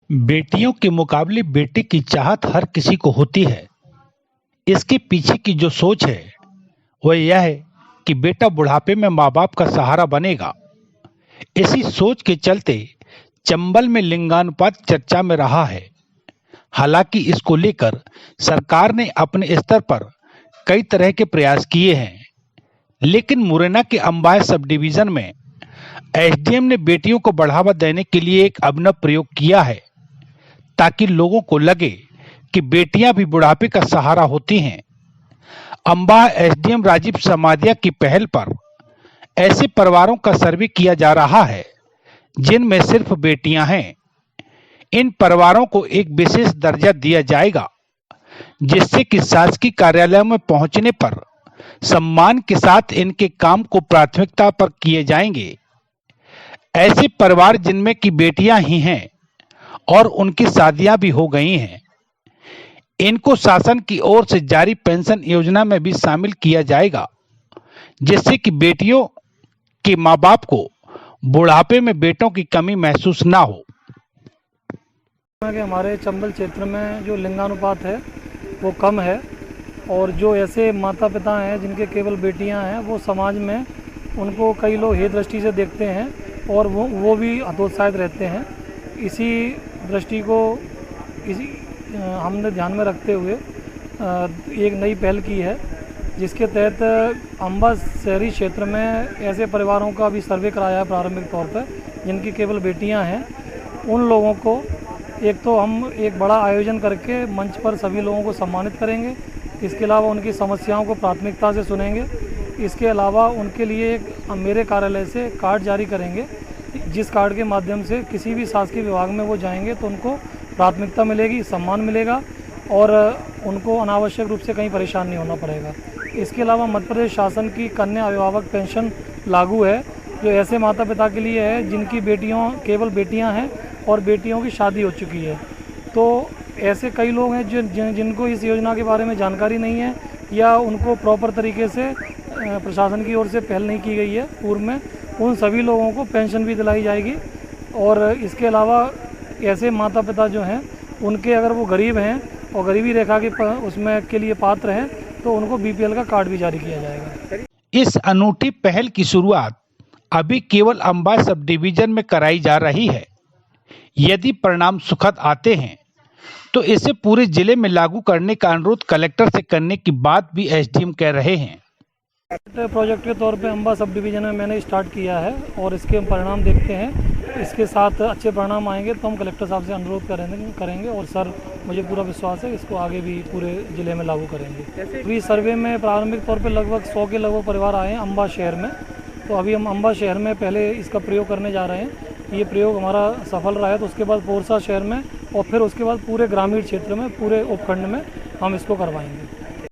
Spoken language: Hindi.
बेटियों के मुकाबले बेटे की चाहत हर किसी को होती है। इसके पीछे की जो सोच है वह यह है कि बेटा बुढ़ापे में माँ बाप का सहारा बनेगा। इसी सोच के चलते चंबल में लिंगानुपात चर्चा में रहा है। हालांकि इसको लेकर सरकार ने अपने स्तर पर कई तरह के प्रयास किए हैं, लेकिन मुरैना के अंबाह सब डिवीजन में एसडीएम ने बेटियों को बढ़ावा देने के लिए एक अभिनव प्रयोग किया है, ताकि लोगों को लगे कि बेटियां भी बुढ़ापे का सहारा होती हैं। अंबाह एसडीएम राजीव समादिया की पहल पर ऐसे परिवारों का सर्वे किया जा रहा है जिनमें सिर्फ बेटियां हैं। इन परिवारों को एक विशेष दर्जा दिया जाएगा, जिससे कि शासकीय कार्यालयों में पहुंचने पर सम्मान के साथ इनके काम को प्राथमिकता पर किए जाएंगे। ऐसे परिवार जिनमें की बेटियां ही हैं और उनकी शादियां भी हो गई हैं, इनको शासन की ओर से जारी पेंशन योजना में भी शामिल किया जाएगा, जिससे कि बेटियों के माँ बाप को बुढ़ापे में बेटों की कमी महसूस ना हो। हमारे चंबल क्षेत्र में जो लिंगानुपात है वो कम है, और जो ऐसे माता पिता हैं जिनके केवल बेटियां हैं वो समाज में उनको कई लोग हेय दृष्टि से देखते हैं और वो भी हतोत्साहित रहते हैं। इसी दृष्टि को हमने ध्यान में रखते हुए एक नई पहल की है, जिसके तहत अंबाह शहरी क्षेत्र में ऐसे परिवारों का भी सर्वे कराया है प्रारंभिक तौर पर जिनकी केवल बेटियां हैं। उन लोगों को एक तो हम एक बड़ा आयोजन करके मंच पर सभी लोगों को सम्मानित करेंगे। इसके अलावा उनकी समस्याओं को प्राथमिकता से सुनेंगे। इसके अलावा उनके लिए एक मेरे कार्यालय से कार्ड जारी करेंगे, जिस कार्ड के माध्यम से किसी भी शासकीय विभाग में वो जाएंगे तो उनको प्राथमिकता मिलेगी, सम्मान मिलेगा और उनको अनावश्यक रूप से कहीं परेशान नहीं होना पड़ेगा। इसके अलावा मध्य प्रदेश शासन की कन्या अभिभावक पेंशन लागू है, जो ऐसे माता पिता के लिए है जिनकी केवल बेटियां हैं और बेटियों की शादी हो चुकी है। तो ऐसे कई लोग हैं जिनको इस योजना के बारे में जानकारी नहीं है या उनको प्रॉपर तरीके से प्रशासन की ओर से पहल नहीं की गई है पूर्व में। उन सभी लोगों को पेंशन भी दिलाई जाएगी। और इसके अलावा ऐसे माता पिता जो हैं उनके अगर वो गरीब हैं और गरीबी रेखा के उसमें के लिए पात्र हैं तो उनको बीपीएल का कार्ड भी जारी किया जाएगा। इस अनूठी पहल की शुरुआत अभी केवल अंबाह सब डिवीजन में कराई जा रही है। यदि परिणाम सुखद आते हैं तो इसे पूरे जिले में लागू करने का अनुरोध कलेक्टर से करने की बात भी एसडीएम कह रहे हैं। प्रोजेक्ट के तौर पे अंबाह सब डिवीजन में मैंने स्टार्ट किया है और इसके हम परिणाम देखते हैं। इसके साथ अच्छे परिणाम आएंगे तो हम कलेक्टर साहब से अनुरोध करेंगे और सर मुझे पूरा विश्वास है इसको आगे भी पूरे जिले में लागू करेंगे। अभी सर्वे में प्रारंभिक तौर पे लगभग 100 के लगभग परिवार आए हैं अंबाह शहर में। तो अभी हम अंबाह शहर में पहले इसका प्रयोग करने जा रहे हैं। ये प्रयोग हमारा सफल रहा है तो उसके बाद पोरसा शहर में और फिर उसके बाद पूरे ग्रामीण क्षेत्र में पूरे उपखंड में हम इसको करवाएंगे।